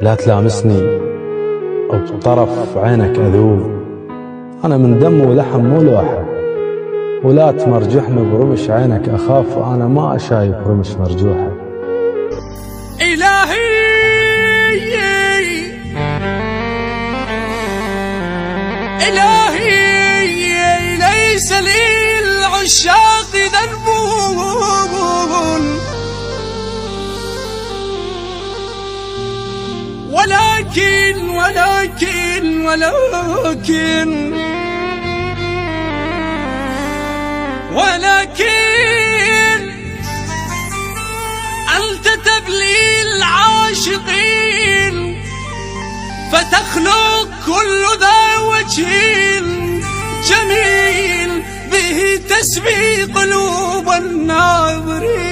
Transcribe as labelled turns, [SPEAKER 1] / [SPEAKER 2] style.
[SPEAKER 1] لا تلامسني أو بطرف عينك أذوب، أنا من دم ولحم مو لوحة، ولا تمرجحني برمش عينك أخاف، وأنا ما أشايف رمش مرجوحة.
[SPEAKER 2] إلهي إلهي ليس للعشاق ذنب، ولكن ولكن ولكن ولكن أنت تبلي العاشقين، فتخلق كل ذا وجه جميل به تسبي قلوب الناظرين.